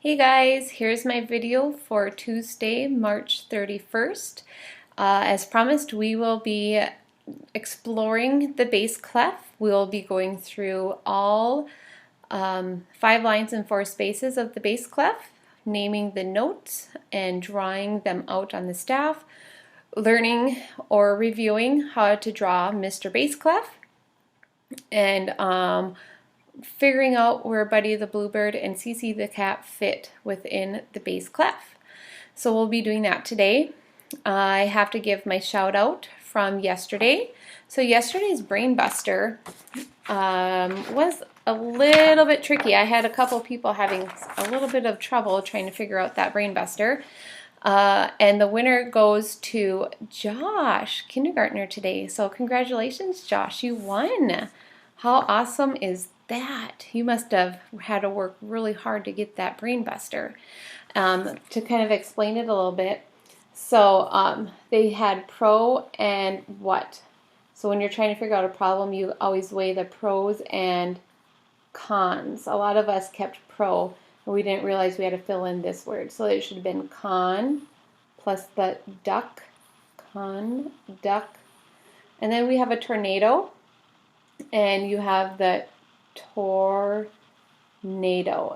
Hey guys, here's my video for Tuesday, March 31st. As promised, we will be exploring the bass clef. We'll be going through all 5 lines and 4 spaces of the bass clef, naming the notes and drawing them out on the staff, learning or reviewing how to draw Mr. Bass Clef, and figuring out where Buddy the Bluebird and Cece the cat fit within the bass clef. So we'll be doing that today. I have to give my shout out from yesterday. So yesterday's Brain Buster was a little bit tricky. I had a couple people having a little bit of trouble trying to figure out that Brain Buster. And the winner goes to Josh, kindergartner today. So congratulations, Josh, you won. How awesome is that? You must have had to work really hard to get that Brain Buster. To kind of explain it a little bit, so they had pro and what. So when you're trying to figure out a problem, you always weigh the pros and cons. A lot of us kept pro, and we didn't realize we had to fill in this word. So it should have been con plus the duck, con, duck. And then we have a tornado, and you have the tornado,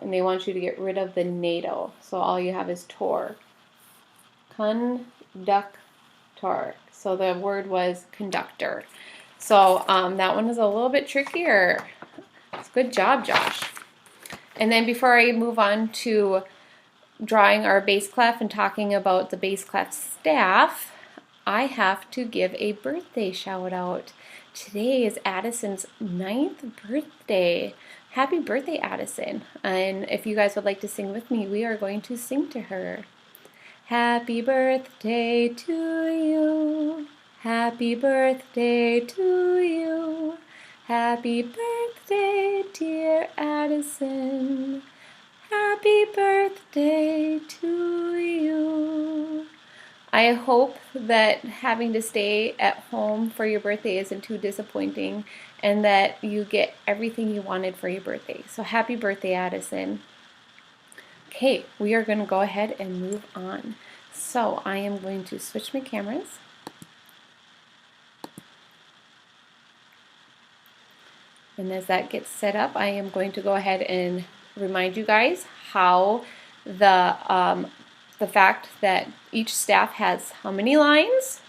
and they want you to get rid of the nado. So all you have is tor. Conductor. So the word was conductor. So that one is a little bit trickier. Good job, Josh. And then before I move on to drawing our bass clef and talking about the bass clef staff, I have to give a birthday shout out. Today is Addison's 9th birthday. Happy birthday, Addison. And if you guys would like to sing with me, we are going to sing to her. Happy birthday to you. Happy birthday to you. Happy birthday, dear Addison. Happy birthday to you. I hope that having to stay at home for your birthday isn't too disappointing, and that you get everything you wanted for your birthday. So happy birthday, Addison. Okay, we are going to go ahead and move on. So I am going to switch my cameras. And as that gets set up, I am going to go ahead and remind you guys how the fact that each staff has how many lines?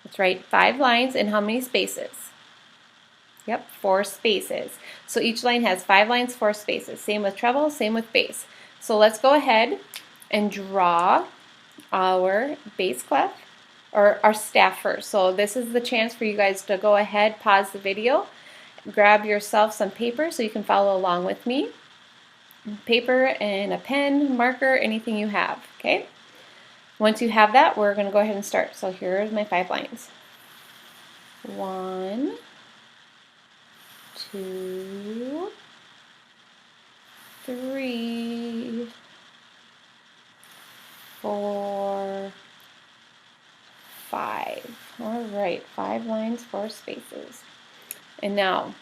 That's right, 5 lines, and how many spaces? Yep, 4 spaces. So each line has 5 lines, 4 spaces. Same with treble, same with bass. So let's go ahead and draw our bass clef, or our staff first. So this is the chance for you guys to go ahead, pause the video, grab yourself some paper so you can follow along with me. Paper and a pen, marker, anything you have, okay? Once you have that, we're going to go ahead and start. So here's my 5 lines. 1, 2, 3, 4, 5. All right, 5 lines, 4 spaces. And now,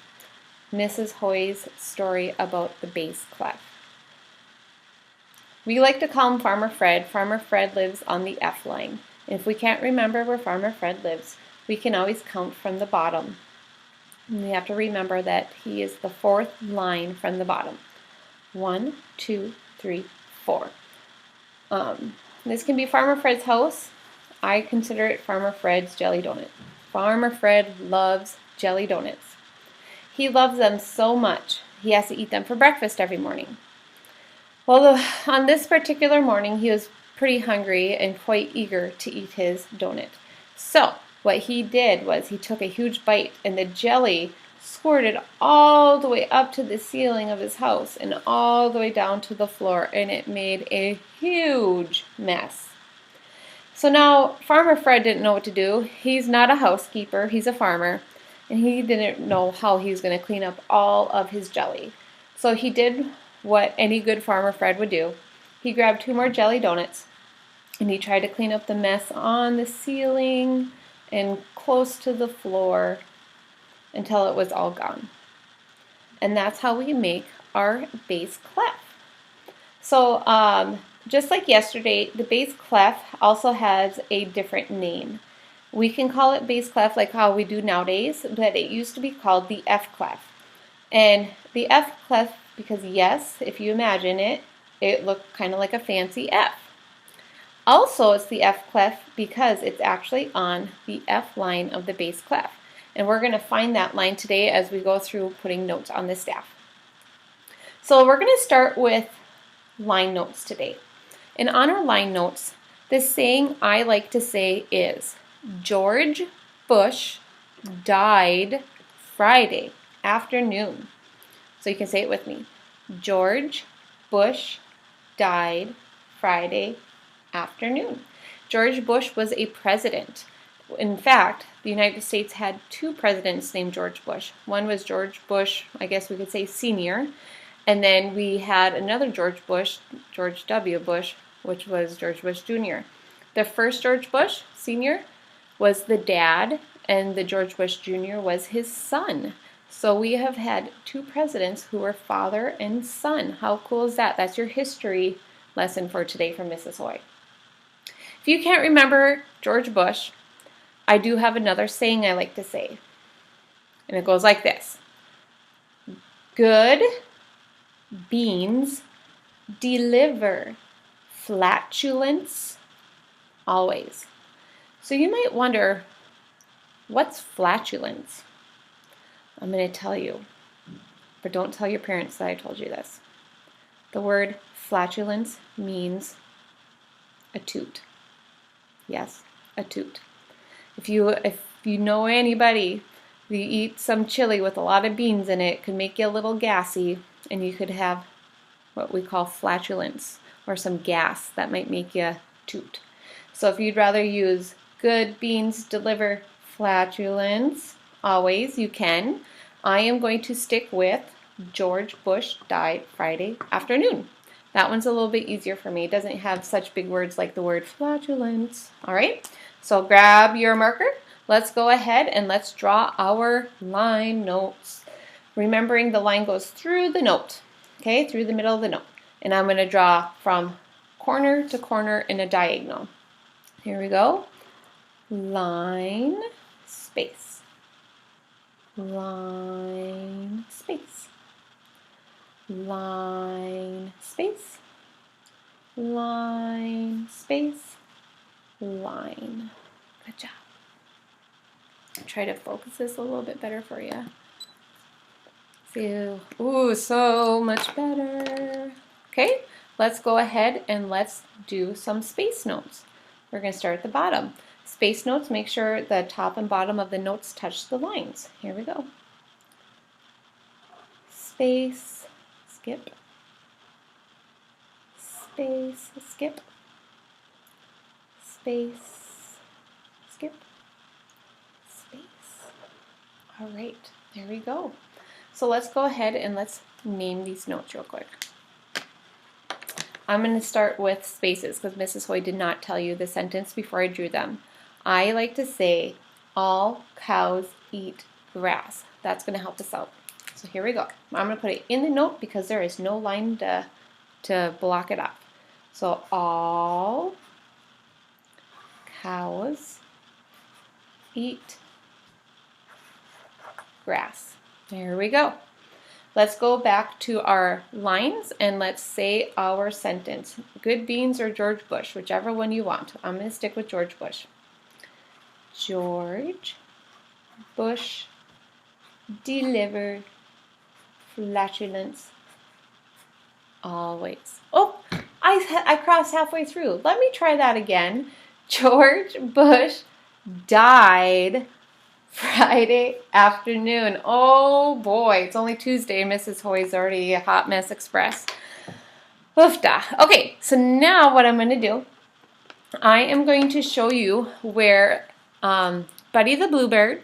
Mrs. Hoy's story about the bass clef. We like to call him Farmer Fred. Farmer Fred lives on the F line. And if we can't remember where Farmer Fred lives, we can always count from the bottom. And we have to remember that he is the 4th line from the bottom. 1, 2, 3, 4. This can be Farmer Fred's house. I consider it Farmer Fred's jelly donut. Farmer Fred loves jelly donuts. He loves them so much, he has to eat them for breakfast every morning. Well, on this particular morning, he was pretty hungry and quite eager to eat his donut. So what he did was he took a huge bite, and the jelly squirted all the way up to the ceiling of his house and all the way down to the floor, and it made a huge mess. So now Farmer Fred didn't know what to do. He's not a housekeeper, he's a farmer, and he didn't know how he was going to clean up all of his jelly. So he did what any good Farmer Fred would do. He grabbed 2 more jelly donuts, and he tried to clean up the mess on the ceiling and close to the floor until it was all gone. And that's how we make our bass clef. So just like yesterday, the bass clef also has a different name. We can call it bass clef like how we do nowadays, but it used to be called the F clef. And the F clef, because yes, if you imagine it, it looked kind of like a fancy F. Also, it's the F clef because it's actually on the F line of the bass clef. And we're going to find that line today as we go through putting notes on the staff. So we're going to start with line notes today. And on our line notes, the saying I like to say is, George Bush died Friday afternoon. So you can say it with me. George Bush died Friday afternoon. George Bush was a president. In fact, the United States had two presidents named George Bush. One was George Bush, I guess we could say senior, and then we had another George Bush, George W. Bush, which was George Bush Jr. The first George Bush senior was the dad, and the George Bush Jr. was his son. So we have had two presidents who were father and son. How cool is that? That's your history lesson for today from Mrs. Hoy. If you can't remember George Bush, I do have another saying I like to say. And it goes like this. Good beans deliver flatulence always. So you might wonder, what's flatulence? I'm going to tell you, but don't tell your parents that I told you this. The word flatulence means a toot. Yes, a toot. If you know anybody, you eat some chili with a lot of beans in it, could make you a little gassy, and you could have what we call flatulence, or some gas that might make you toot. So if you'd rather use good beans deliver flatulence, always, you can. I am going to stick with George Bush died Friday afternoon. That one's a little bit easier for me. It doesn't have such big words like the word flatulence. All right, so grab your marker. Let's go ahead and let's draw our line notes. Remembering the line goes through the note, okay, through the middle of the note. And I'm going to draw from corner to corner in a diagonal. Here we go. Line, space. Line, space. Line, space. Line, space. Line. Good job. Try to focus this a little bit better for you. See, ooh, so much better. Okay, let's go ahead and let's do some space notes. We're going to start at the bottom. Space notes, make sure the top and bottom of the notes touch the lines. Here we go. Space, skip. Space, skip. Space, skip. Space. All right, there we go. So let's go ahead and let's name these notes real quick. I'm going to start with spaces because Mrs. Hoy did not tell you the sentence before I drew them. I like to say, all cows eat grass. That's going to help us out. So here we go. I'm going to put it in the note because there is no line to block it up. So all cows eat grass. There we go. Let's go back to our lines and let's say our sentence. Good beans or George Bush, whichever one you want. I'm going to stick with George Bush. George Bush delivered flatulence always. Oh, I crossed halfway through. Let me try that again. George Bush died Friday afternoon. Oh boy, it's only Tuesday. Mrs. Hoy's already a hot mess express. Oofda. Okay, so now what I'm going to do, I am going to show you where Buddy the Bluebird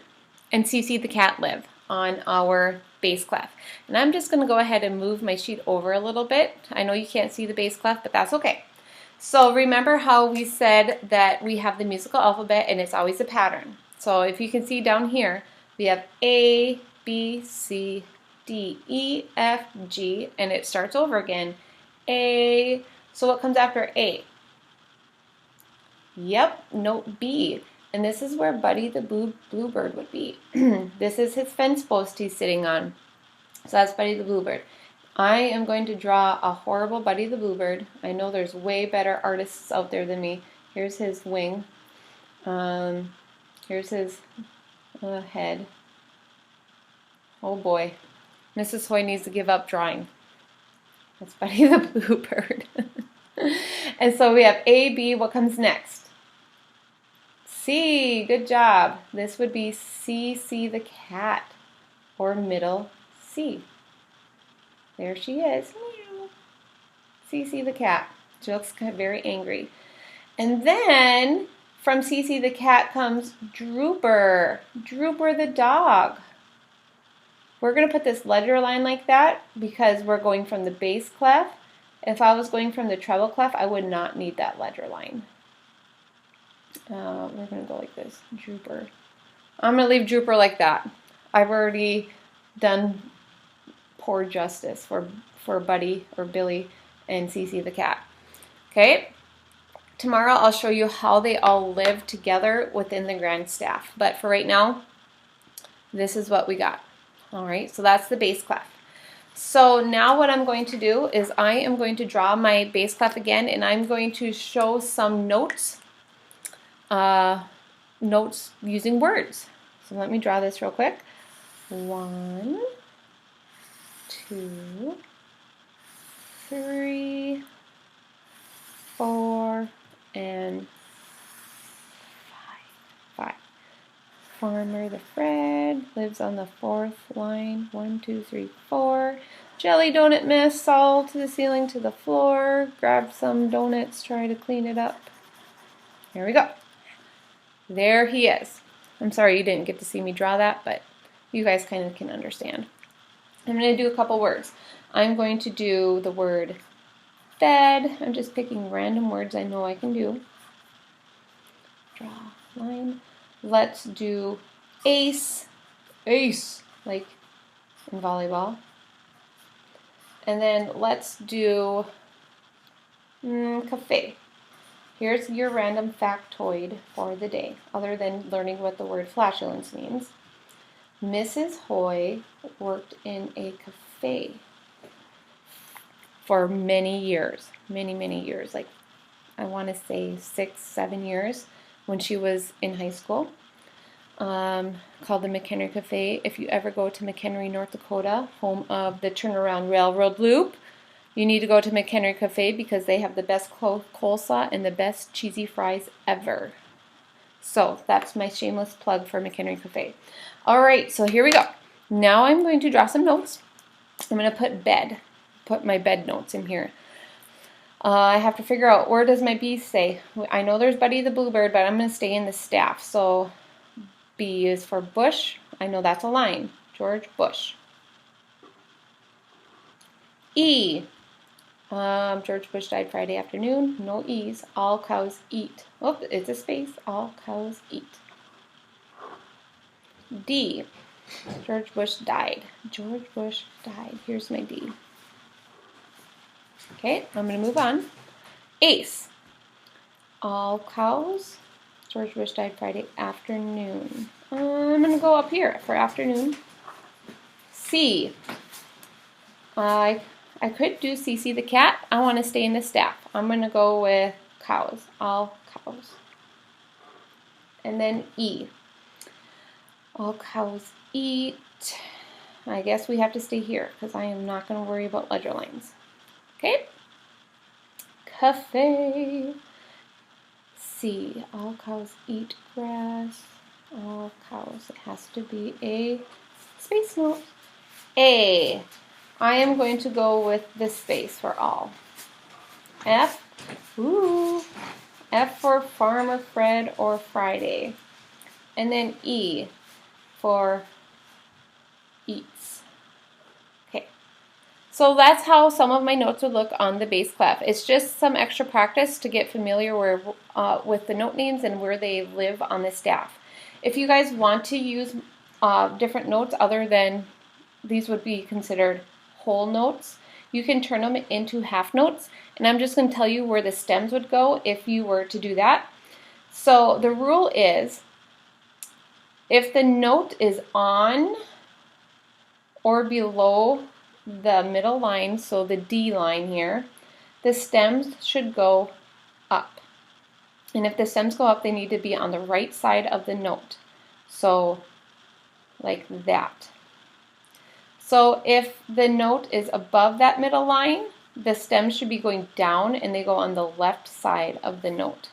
and Cece the cat live on our bass clef. And I'm just going to go ahead and move my sheet over a little bit. I know you can't see the bass clef, but that's okay. So remember how we said that we have the musical alphabet and it's always a pattern. So if you can see down here, we have A, B, C, D, E, F, G, and it starts over again. A. So what comes after A? Yep, note B. And this is where Buddy the Bluebird would be. This is his fence post he's sitting on. So that's Buddy the Bluebird. I am going to draw a horrible Buddy the Bluebird. I know there's way better artists out there than me. Here's his wing. Here's his head. Oh boy. Mrs. Hoy needs to give up drawing. That's Buddy the Bluebird. And so we have A, B. What comes next? C. Good job. This would be C the cat, or middle C. There she is. C the cat. She looks kind of very angry. And then from C the cat comes Drooper. Drooper the dog. We're going to put this letter line like that because we're going from the bass clef. If I was going from the treble clef, I would not need that letter line. We're going to go like this. Drooper. I'm going to leave Drooper like that. I've already done poor justice for Buddy or Billy and CC the cat. Okay? Tomorrow I'll show you how they all live together within the grand staff. But for right now, this is what we got. All right, so that's the bass clef. So now what I'm going to do is I am going to draw my bass clef again, and I'm going to show some notes, notes using words. So let me draw this real quick. 1, 2, 3, 4, and 5. Farmer the Fred lives on the 4th line. 1, 2, 3, 4. Jelly donut mess all to the ceiling, to the floor. Grab some donuts, try to clean it up. Here we go. There he is. I'm sorry you didn't get to see me draw that, but you guys kind of can understand. I'm going to do a couple words. I'm going to do the word fed. I'm just picking random words I know I can do. Draw a line. Let's do ace. Ace, like in volleyball. And then let's do cafe. Here's your random factoid for the day, other than learning what the word flatulence means. Mrs. Hoy worked in a cafe for many years, many years, like I want to say 6, 7 years when she was in high school, called the McHenry Cafe. If you ever go to McHenry, North Dakota, home of the Turnaround Railroad Loop, you need to go to McHenry Cafe because they have the best coleslaw and the best cheesy fries ever. So that's my shameless plug for McHenry Cafe. All right, so here we go. Now I'm going to draw some notes. I'm going to put my bed notes in here. I have to figure out, where does my B say? I know there's Buddy the Bluebird, but I'm going to stay in the staff. So B is for Bush. I know that's a line. George Bush. E. George Bush died Friday afternoon. No E's. All cows eat. Oh, it's a space. All cows eat. D. George Bush died. George Bush died. Here's my D. Okay, I'm going to move on. Ace. All cows. George Bush died Friday afternoon. I'm going to go up here for afternoon. C. I could do CC the cat. I want to stay in the staff. I'm going to go with cows. All cows. And then E. All cows eat. I guess we have to stay here because I am not going to worry about ledger lines. Okay? Cafe. C. All cows eat grass. All cows. It has to be a space note. A. I am going to go with this space for all. F. Ooh. F for Farmer Fred or Friday. And then E for eats. Okay. So that's how some of my notes would look on the bass clef. It's just some extra practice to get familiar with the note names and where they live on the staff. If you guys want to use different notes other than these would be considered whole notes, you can turn them into half notes, and I'm just going to tell you where the stems would go if you were to do that. So the rule is, if the note is on or below the middle line, so the D line here, the stems should go up. And if the stems go up, they need to be on the right side of the note. So like that. So if the note is above that middle line, the stems should be going down and they go on the left side of the note.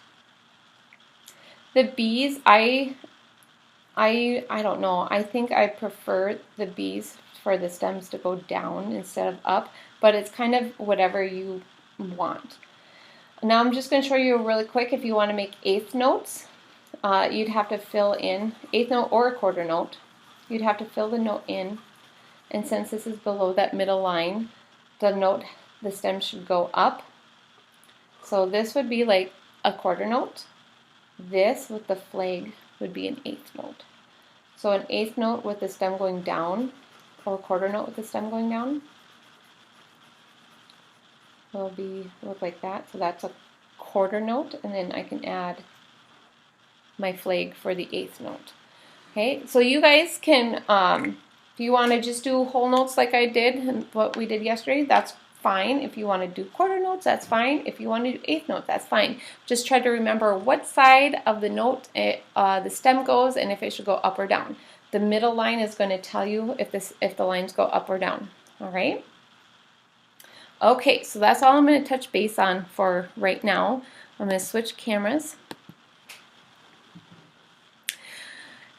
The B's, I don't know. I think I prefer the B's for the stems to go down instead of up, but it's kind of whatever you want. Now I'm just going to show you really quick. If you want to make eighth notes, you'd have to fill in eighth note or a quarter note. You'd have to fill the note in, and since this is below that middle line, the stem should go up. So this would be like a quarter note. This with the flag would be an eighth note. So an eighth note with the stem going down, or a quarter note with the stem going down, will look like that. So that's a quarter note, and then I can add my flag for the eighth note. Okay, so you guys can, if you want to just do whole notes like I did and what we did yesterday, that's fine. If you want to do quarter notes, that's fine. If you want to do eighth notes, that's fine. Just try to remember what side of the note the stem goes and if it should go up or down. The middle line is going to tell you if the lines go up or down. All right. Okay, so that's all I'm going to touch base on for right now. I'm going to switch cameras.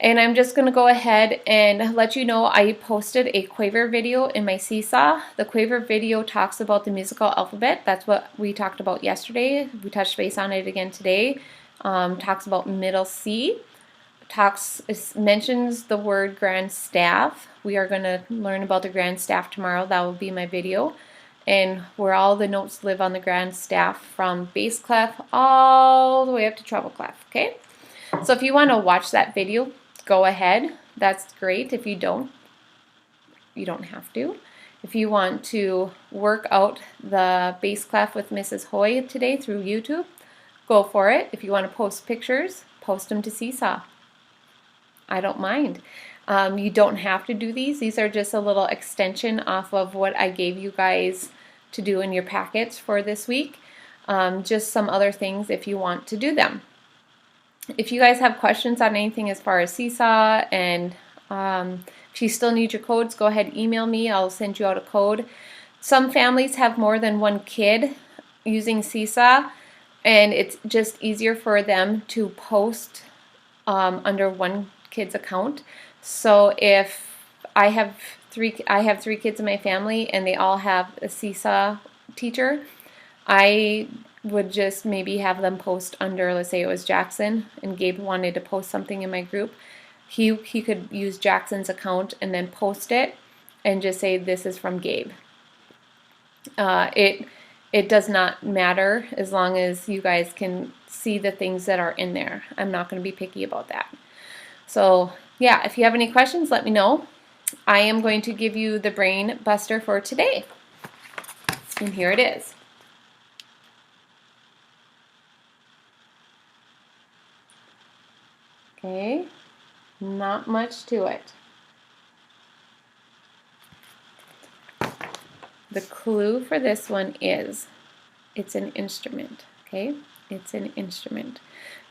And I'm just going to go ahead and let you know I posted a Quaver video in my Seesaw. The Quaver video talks about the musical alphabet. That's what we talked about yesterday. We touched base on it again today. Talks about middle C. Mentions the word grand staff. We are going to learn about the grand staff tomorrow. That will be my video. And where all the notes live on the grand staff, from bass clef all the way up to treble clef. Okay? So if you want to watch that video, go ahead. That's great. If you don't, you don't have to. If you want to work out the bass clef with Mrs. Hoy today through YouTube, go for it. If you want to post pictures, post them to Seesaw. I don't mind. You don't have to do these. These are just a little extension off of what I gave you guys to do in your packets for this week. Just some other things if you want to do them. If you guys have questions on anything as far as Seesaw, and if you still need your codes, go ahead and email me. I'll send you out a code. Some families have more than one kid using Seesaw, and it's just easier for them to post under one kid's account. So if I have three kids in my family and they all have a Seesaw teacher, I would just maybe have them post under, let's say it was Jackson and Gabe wanted to post something in my group. He could use Jackson's account and then post it and just say this is from Gabe. It does not matter as long as you guys can see the things that are in there. I'm not going to be picky about that. So yeah, if you have any questions, let me know. I am going to give you the brain buster for today. And here it is. Okay, not much to it. The clue for this one is it's an instrument, okay? It's an instrument.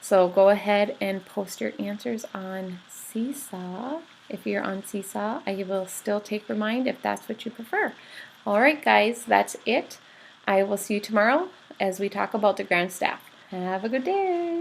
So go ahead and post your answers on Seesaw. If you're on Seesaw, I will still take Remind if that's what you prefer. All right, guys, that's it. I will see you tomorrow as we talk about the grand staff. Have a good day.